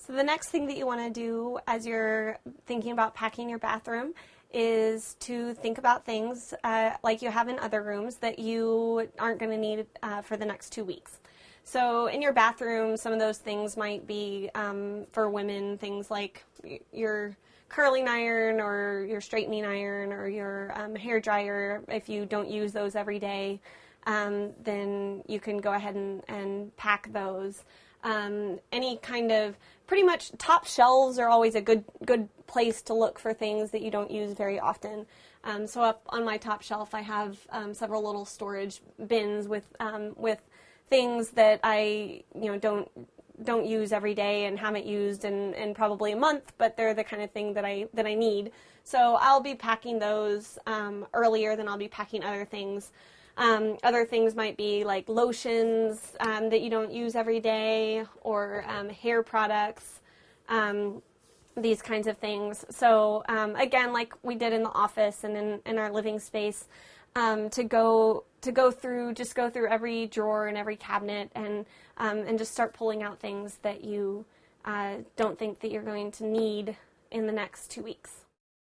So the next thing that you want to do as you're thinking about packing your bathroom is to think about things like you have in other rooms that you aren't going to need for the next 2 weeks. So in your bathroom, some of those things might be, for women, things like your curling iron or your straightening iron or your hair dryer. If you don't use those every day, then you can go ahead and pack those. Any kind of, pretty much top shelves are always a good place to look for things that you don't use very often. So up on my top shelf, I have several little storage bins with things that I don't use every day and haven't used in probably a month, but they're the kind of thing that I need. So I'll be packing those earlier than I'll be packing other things. Other things might be like lotions that you don't use every day, or hair products, these kinds of things. So again, like we did in the office and in our living space, to go through every drawer and every cabinet and just start pulling out things that you don't think that you're going to need in the next 2 weeks.